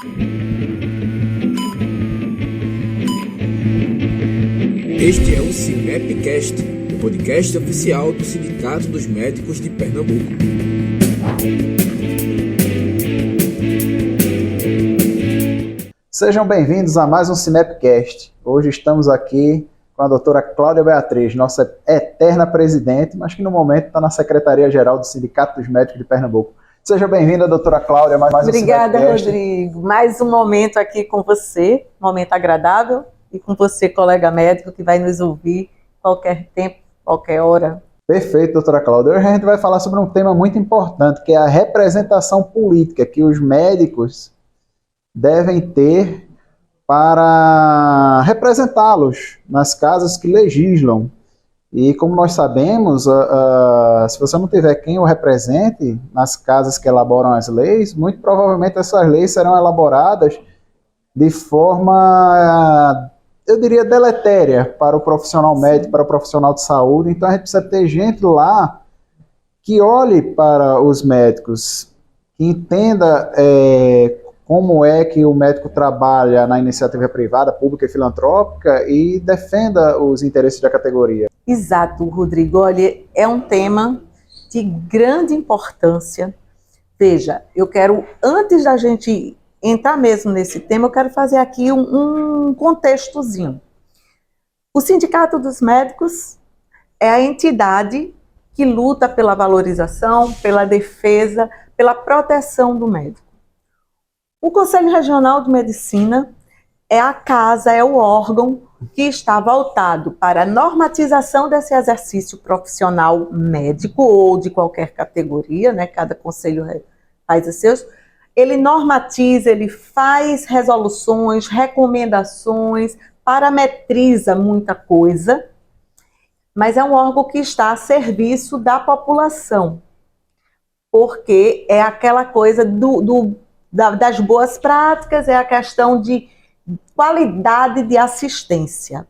Este é o Sinepcast, o podcast oficial do Sindicato dos Médicos de Pernambuco. Sejam bem-vindos a mais um Sinepcast. Hoje estamos aqui com a doutora Cláudia Beatriz, nossa eterna presidente, mas que no momento está na Secretaria-Geral do Sindicato dos Médicos de Pernambuco. Seja bem-vinda, doutora Cláudia, mais Obrigada, um Sinepcast. Rodrigo. Mais um momento aqui com você, momento agradável, e com você, colega médico, que vai nos ouvir qualquer tempo, qualquer hora. Perfeito, doutora Cláudia. Hoje a gente vai falar sobre um tema muito importante, que é a representação política que os médicos devem ter para representá-los nas casas que legislam. E como nós sabemos, se você não tiver quem o represente nas casas que elaboram as leis, muito provavelmente essas leis serão elaboradas de forma, eu diria, deletéria para o profissional médico, para o profissional de saúde. Então a gente precisa ter gente lá que olhe para os médicos, que entenda como é que o médico trabalha na iniciativa privada, pública e filantrópica e defenda os interesses da categoria. Exato, Rodrigo. Olha, é um tema de grande importância. Veja, eu quero, antes da gente entrar mesmo nesse tema, eu quero fazer aqui um contextozinho. O Sindicato dos Médicos é a entidade que luta pela valorização, pela defesa, pela proteção do médico. O Conselho Regional de Medicina é a casa, é o órgão que está voltado para a normatização desse exercício profissional médico ou de qualquer categoria, né? Cada conselho faz os seus. Ele normatiza, ele faz resoluções, recomendações, parametriza muita coisa, mas é um órgão que está a serviço da população, porque é aquela coisa das boas práticas, é a questão de qualidade de assistência.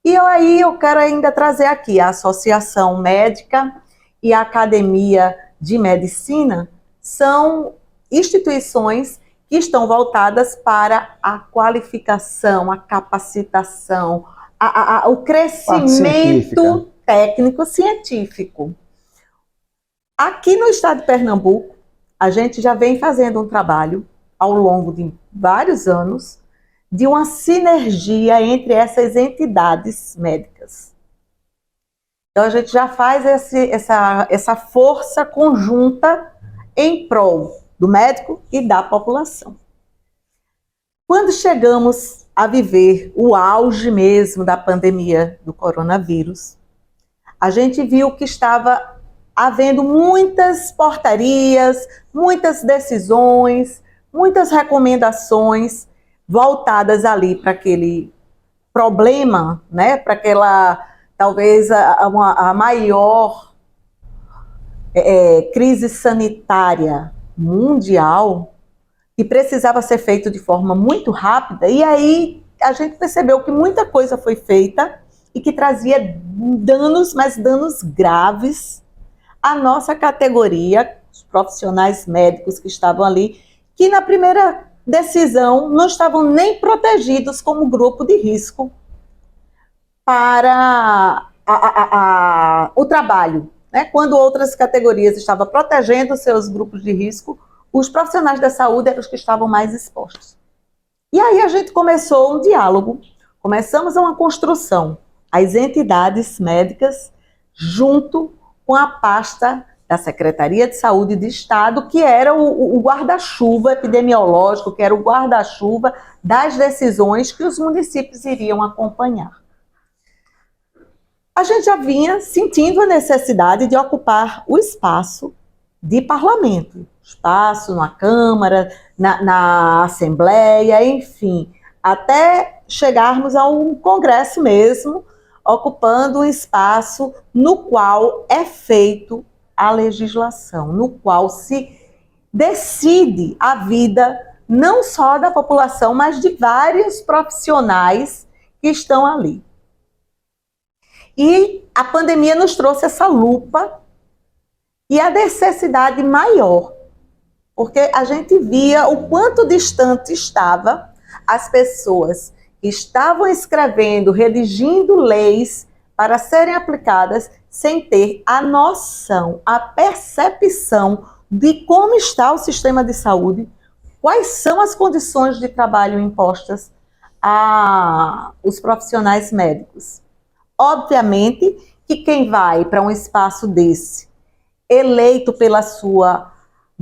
E aí eu quero ainda trazer aqui a Associação Médica e a Academia de Medicina, são instituições que estão voltadas para a qualificação, a capacitação, o crescimento técnico-científico. Aqui no estado de Pernambuco, a gente já vem fazendo um trabalho ao longo de vários anos de uma sinergia entre essas entidades médicas. Então, a gente já faz essa força conjunta em prol do médico e da população. Quando chegamos a viver o auge mesmo da pandemia do coronavírus, a gente viu que estava havendo muitas portarias, muitas decisões, muitas recomendações voltadas ali para aquele problema, né? Para aquela, talvez, a maior crise sanitária mundial, que precisava ser feito de forma muito rápida. E aí a gente percebeu que muita coisa foi feita e que trazia danos, mas danos graves à nossa categoria, os profissionais médicos que estavam ali, que na primeira decisão não estavam nem protegidos como grupo de risco para o trabalho, né? Quando outras categorias estavam protegendo seus grupos de risco, os profissionais da saúde eram os que estavam mais expostos. E aí a gente começou um diálogo, começamos uma construção, as entidades médicas junto com a pasta da Secretaria de Saúde de Estado, que era o guarda-chuva epidemiológico, que era o guarda-chuva das decisões que os municípios iriam acompanhar. A gente já vinha sentindo a necessidade de ocupar o espaço de parlamento, espaço na Câmara, na Assembleia, enfim, até chegarmos a um congresso mesmo, ocupando um espaço no qual é feito a legislação, no qual se decide a vida não só da população, mas de vários profissionais que estão ali. E a pandemia nos trouxe essa lupa e a necessidade maior, porque a gente via o quanto distante estava as pessoas que estavam escrevendo, redigindo leis para serem aplicadas sem ter a noção, a percepção de como está o sistema de saúde, quais são as condições de trabalho impostas aos profissionais médicos. Obviamente que quem vai para um espaço desse, eleito pela sua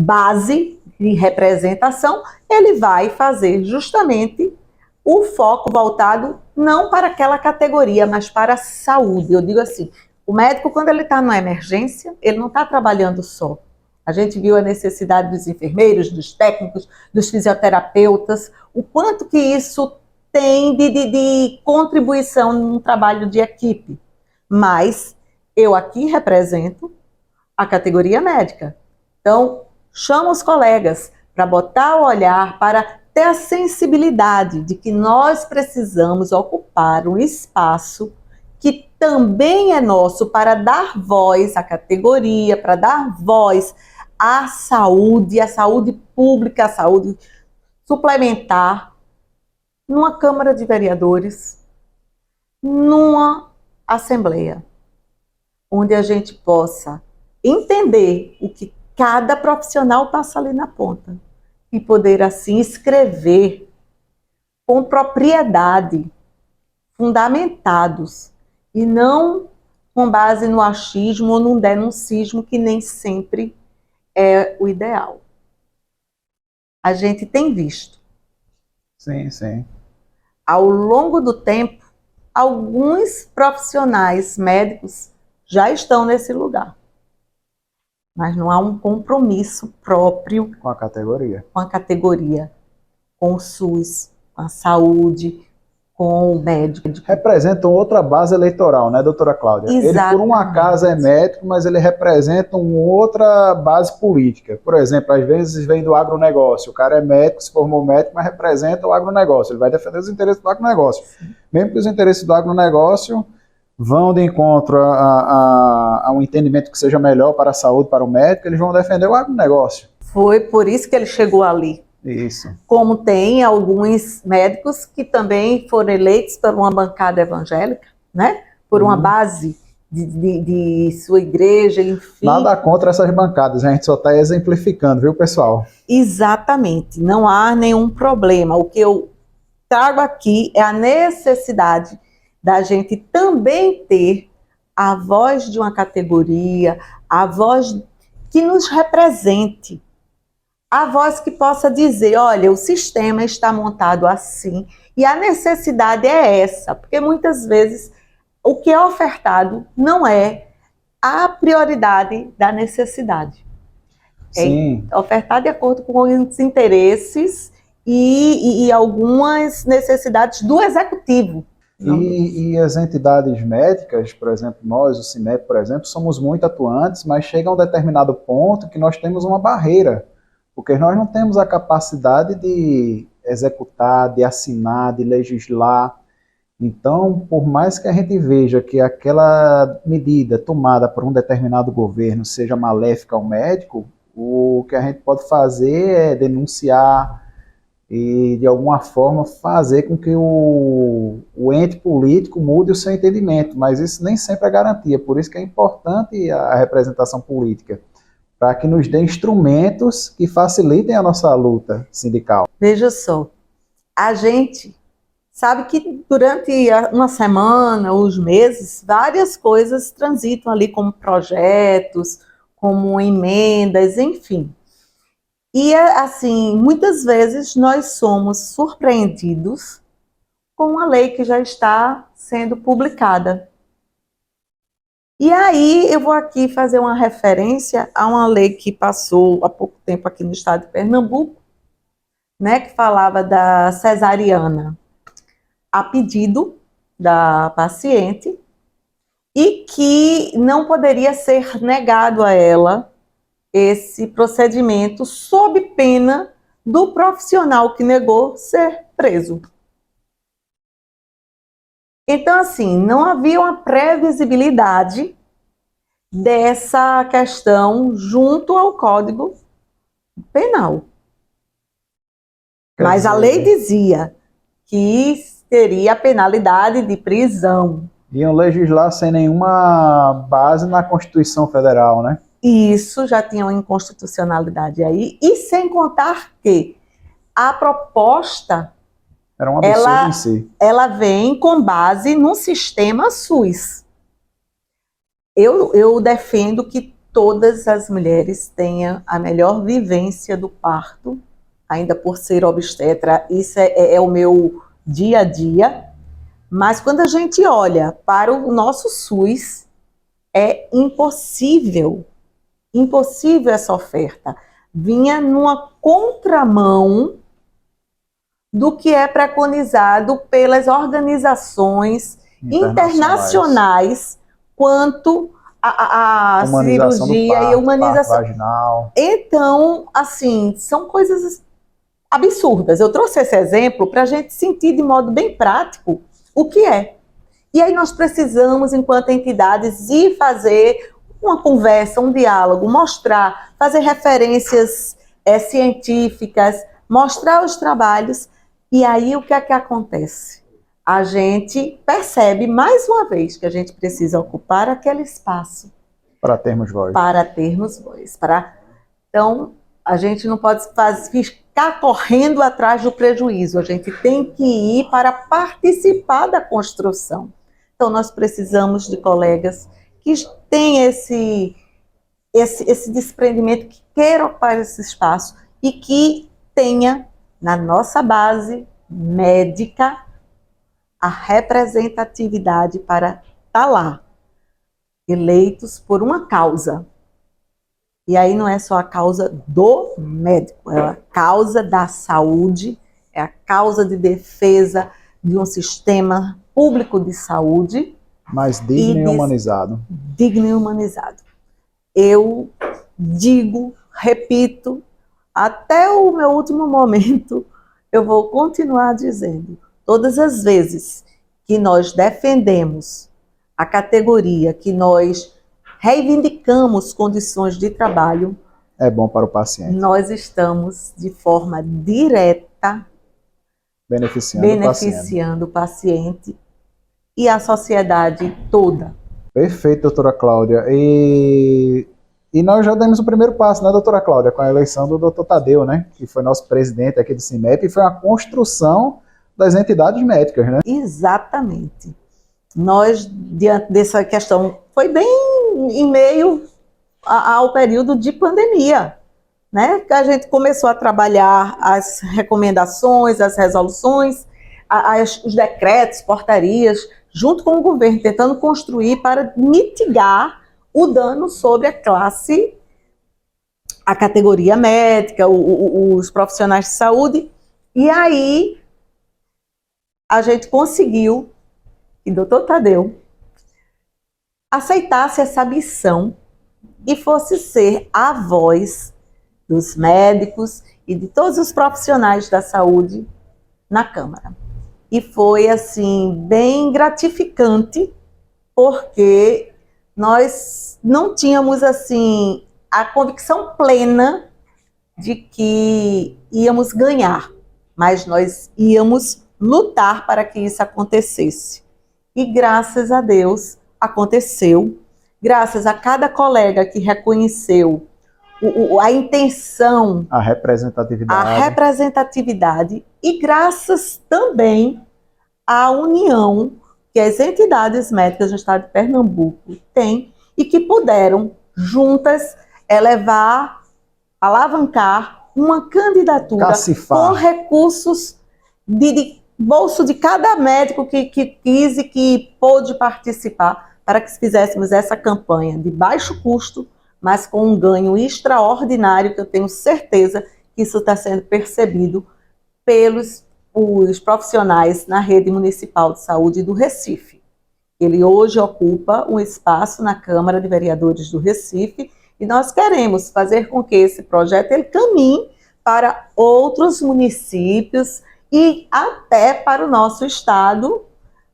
base de representação, ele vai fazer justamente o foco voltado não para aquela categoria, mas para a saúde. Eu digo assim, o médico, quando ele está numa emergência, ele não está trabalhando só. A gente viu a necessidade dos enfermeiros, dos técnicos, dos fisioterapeutas, o quanto que isso tem de contribuição no trabalho de equipe. Mas eu aqui represento a categoria médica. Então, chamo os colegas para botar o olhar, para ter a sensibilidade de que nós precisamos ocupar um espaço que também é nosso para dar voz à categoria, para dar voz à saúde pública, à saúde suplementar, numa Câmara de Vereadores, numa Assembleia, onde a gente possa entender o que cada profissional passa ali na ponta e poder assim escrever com propriedade, fundamentados e não com base no achismo ou num denuncismo que nem sempre é o ideal. A gente tem visto. Sim, sim. Ao longo do tempo, alguns profissionais médicos já estão nesse lugar. Mas não há um compromisso próprio Com a categoria. com a categoria, com o SUS, com a saúde, com o médico. Representam outra base eleitoral, né, doutora Cláudia? Exatamente. Ele, por um acaso, é médico, mas ele representa uma outra base política. Por exemplo, às vezes vem do agronegócio. O cara é médico, se formou médico, mas representa o agronegócio. Ele vai defender os interesses do agronegócio. Mesmo que os interesses do agronegócio vão de encontro a um entendimento que seja melhor para a saúde, para o médico, eles vão defender o agronegócio. Foi por isso que ele chegou ali. Isso. Como tem alguns médicos que também foram eleitos por uma bancada evangélica, né? Por uma base de sua igreja, enfim. Nada contra essas bancadas, a gente só está exemplificando, viu, pessoal? Exatamente, não há nenhum problema. O que eu trago aqui é a necessidade da gente também ter a voz de uma categoria, a voz que nos represente, a voz que possa dizer, olha, o sistema está montado assim e a necessidade é essa, porque muitas vezes o que é ofertado não é a prioridade da necessidade. Sim. É ofertado de acordo com os interesses e algumas necessidades do executivo. E as entidades médicas, por exemplo, nós, o CIMEP, por exemplo, somos muito atuantes, mas chega a um determinado ponto que nós temos uma barreira, porque nós não temos a capacidade de executar, de assinar, de legislar. Então, por mais que a gente veja que aquela medida tomada por um determinado governo seja maléfica ao médico, o que a gente pode fazer é denunciar e, de alguma forma, fazer com que o ente político mude o seu entendimento, mas isso nem sempre é garantia, por isso que é importante a representação política, para que nos dê instrumentos que facilitem a nossa luta sindical. Veja só, a gente sabe que durante uma semana, os meses, várias coisas transitam ali como projetos, como emendas, enfim. E, assim, muitas vezes nós somos surpreendidos com uma lei que já está sendo publicada. E aí eu vou aqui fazer uma referência a uma lei que passou há pouco tempo aqui no estado de Pernambuco, né, que falava da cesariana a pedido da paciente e que não poderia ser negado a ela esse procedimento sob pena do profissional que negou ser preso. Então, assim, não havia uma previsibilidade dessa questão junto ao Código penal. Quer Mas a dizer, lei dizia que teria a penalidade de prisão. iam legislar sem nenhuma base na Constituição Federal, né? E isso já tinha uma inconstitucionalidade aí. E sem contar que a proposta, Era um absurdo em si. ela vem com base num sistema SUS. Eu defendo que todas as mulheres tenham a melhor vivência do parto, ainda por ser obstetra, isso é o meu dia a dia. Mas quando a gente olha para o nosso SUS, é impossível essa oferta. Vinha numa contramão do que é preconizado pelas organizações internacionais quanto a cirurgia e humanização vaginal. Então, assim, são coisas absurdas. Eu trouxe esse exemplo para a gente sentir de modo bem prático o que é. E aí nós precisamos, enquanto entidades, ir fazer uma conversa, um diálogo, mostrar, fazer referências científicas, mostrar os trabalhos. E aí o que é que acontece? A gente percebe, mais uma vez, que a gente precisa ocupar aquele espaço. Para termos voz. Para termos voz. Então, a gente não pode ficar correndo atrás do prejuízo. A gente tem que ir para participar da construção. Então, nós precisamos de colegas que tenham esse desprendimento, que queiram ocupar esse espaço e que tenha, na nossa base médica, a representatividade para estar lá, eleitos por uma causa. E aí não é só a causa do médico, é a causa da saúde, é a causa de defesa de um sistema público de saúde. Mais digno e humanizado. Digno e humanizado. Eu digo, repito, até o meu último momento, eu vou continuar dizendo, todas as vezes que nós defendemos a categoria, que nós reivindicamos condições de trabalho, é bom para o paciente. Nós estamos, de forma direta, beneficiando o paciente e a sociedade toda. Perfeito, doutora Cláudia. E nós já demos o primeiro passo, né, doutora Cláudia, com a eleição do doutor Tadeu, né, que foi nosso presidente aqui do CIMEP, e foi a construção das entidades médicas, né? Exatamente. Nós, diante dessa questão, foi bem em meio ao período de pandemia, né? Que a gente começou a trabalhar as recomendações, as resoluções, os decretos, portarias, junto com o governo, tentando construir para mitigar o dano sobre a classe, a categoria médica, os profissionais de saúde. E aí a gente conseguiu que o doutor Tadeu aceitasse essa missão e fosse ser a voz dos médicos e de todos os profissionais da saúde na Câmara. E foi, assim, bem gratificante, porque nós não tínhamos, assim, a convicção plena de que íamos ganhar, mas nós íamos lutar para que isso acontecesse. E graças a Deus aconteceu, graças a cada colega que reconheceu a intenção, a representatividade e graças também à união que as entidades médicas do estado de Pernambuco têm e que puderam juntas alavancar uma candidatura com recursos de bolso de cada médico que quis e que pôde participar para que fizéssemos essa campanha de baixo custo, mas com um ganho extraordinário, que eu tenho certeza que isso está sendo percebido pelos os profissionais na rede municipal de saúde do Recife. Ele hoje ocupa um espaço na Câmara de Vereadores do Recife e nós queremos fazer com que esse projeto ele caminhe para outros municípios e até para o nosso estado,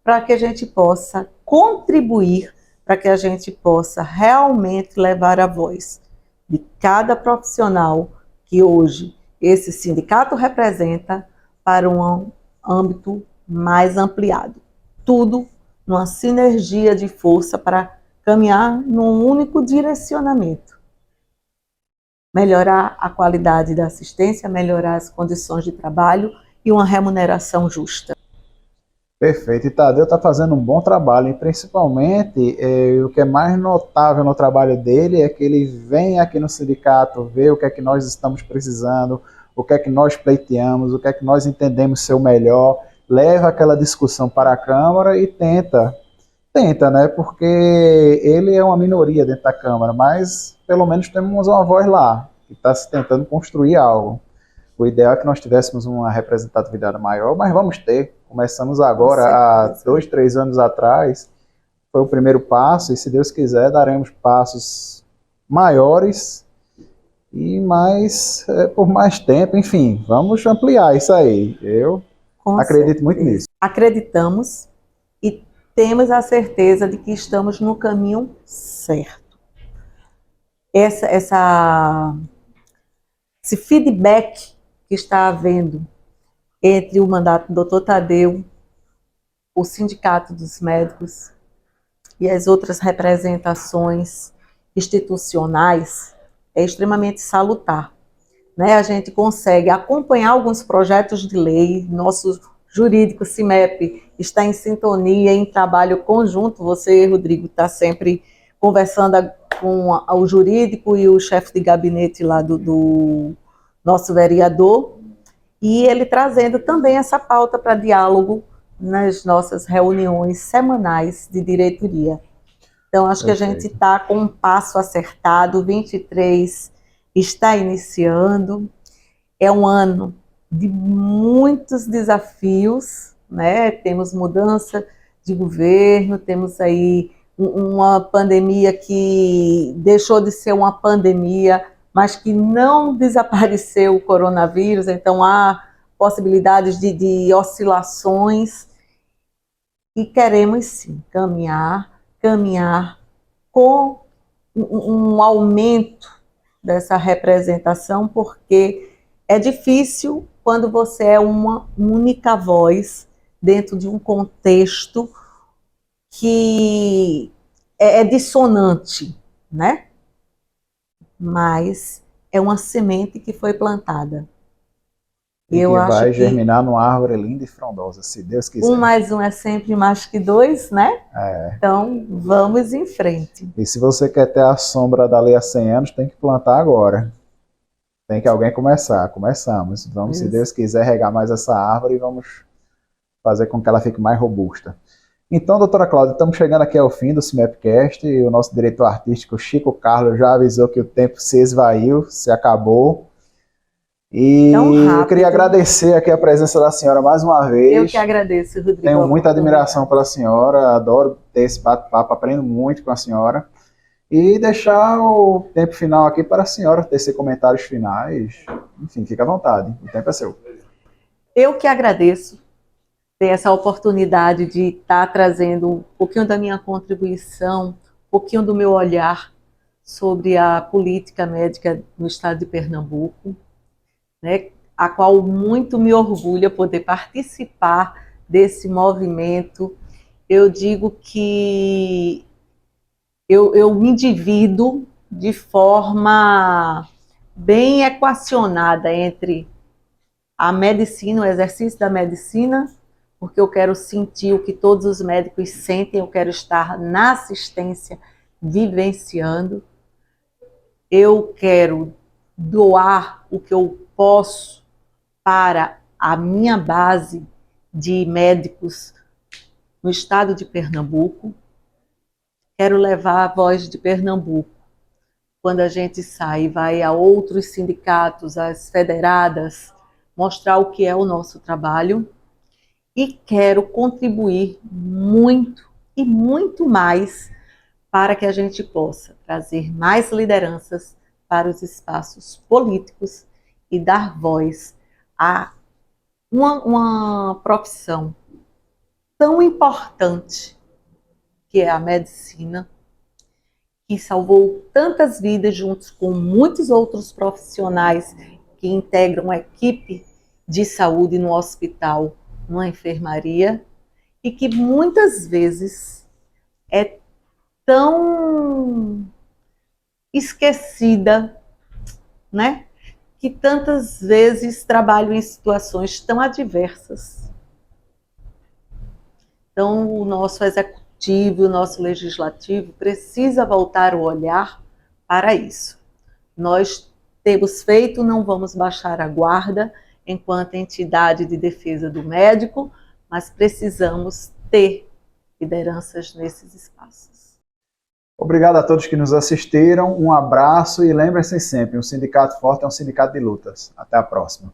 para que a gente possa contribuir, para que a gente possa realmente levar a voz de cada profissional que hoje esse sindicato representa para um âmbito mais ampliado. Tudo numa sinergia de força para caminhar num único direcionamento. Melhorar a qualidade da assistência, melhorar as condições de trabalho e uma remuneração justa. Perfeito. E Tadeu está fazendo um bom trabalho, e principalmente o que é mais notável no trabalho dele é que ele vem aqui no sindicato ver o que é que nós estamos precisando, o que é que nós pleiteamos, o que é que nós entendemos ser o melhor, leva aquela discussão para a Câmara e tenta, né? Porque ele é uma minoria dentro da Câmara, mas pelo menos temos uma voz lá, que está se tentando construir algo. O ideal é que nós tivéssemos uma representatividade maior, mas vamos ter. Começamos agora, há 2, 3 anos atrás, foi o primeiro passo, e se Deus quiser, daremos passos maiores e mais, por mais tempo, enfim, vamos ampliar isso aí. Eu acredito muito nisso. Acreditamos e temos a certeza de que estamos no caminho certo. Esse feedback que está havendo entre o mandato do Dr. Tadeu, o Sindicato dos Médicos e as outras representações institucionais é extremamente salutar. Né? A gente consegue acompanhar alguns projetos de lei, nosso jurídico CIMEP está em sintonia, em trabalho conjunto, você, Rodrigo, está sempre conversando com o jurídico e o chefe de gabinete lá do nosso vereador, e ele trazendo também essa pauta para diálogo nas nossas reuniões semanais de diretoria. Então, acho que a gente está com um passo acertado, 23 está iniciando, é um ano de muitos desafios, né? Temos mudança de governo, temos aí uma pandemia que deixou de ser uma pandemia, mas que não desapareceu o coronavírus, então há possibilidades de oscilações, e queremos sim caminhar com um aumento dessa representação, porque é difícil quando você é uma única voz dentro de um contexto que é dissonante, né? Mas é uma semente que foi plantada. E eu que vai germinar numa árvore linda e frondosa, se Deus quiser. 1 mais 1 é sempre mais que 2, né? É. Então, vamos em frente. E se você quer ter a sombra dali a 100 anos, tem que plantar agora. Tem que alguém começar. Começamos. Vamos, se Deus quiser, regar mais essa árvore e vamos fazer com que ela fique mais robusta. Então, doutora Cláudia, estamos chegando aqui ao fim do CIMEPcast, e o nosso diretor artístico, Chico Carlos, já avisou que o tempo se esvaiu, se acabou. E eu queria agradecer aqui a presença da senhora mais uma vez. Eu que agradeço, Rodrigo. Tenho muita admiração pela senhora, adoro ter esse bate-papo, aprendo muito com a senhora. E deixar o tempo final aqui para a senhora tecer comentários finais. Enfim, fica à vontade, o tempo é seu. Eu que agradeço ter essa oportunidade de estar trazendo um pouquinho da minha contribuição, um pouquinho do meu olhar sobre a política médica no estado de Pernambuco, né, a qual muito me orgulha poder participar desse movimento. Eu digo que eu me divido de forma bem equacionada entre a medicina, o exercício da medicina, porque eu quero sentir o que todos os médicos sentem, eu quero estar na assistência vivenciando, eu quero doar o que eu posso para a minha base de médicos no estado de Pernambuco, quero levar a voz de Pernambuco. Quando a gente sai e vai a outros sindicatos, às federadas, mostrar o que é o nosso trabalho, e quero contribuir muito e muito mais para que a gente possa trazer mais lideranças para os espaços políticos e dar voz a uma profissão tão importante que é a medicina, que salvou tantas vidas juntos com muitos outros profissionais que integram a equipe de saúde no hospital, numa enfermaria, e que muitas vezes é tão esquecida, né? Que tantas vezes trabalham em situações tão adversas. Então, o nosso executivo, o nosso legislativo precisa voltar o olhar para isso. Nós temos feito, não vamos baixar a guarda enquanto entidade de defesa do médico, mas precisamos ter lideranças nesses espaços. Obrigado a todos que nos assistiram, um abraço e lembrem-se sempre, um sindicato forte é um sindicato de lutas. Até a próxima.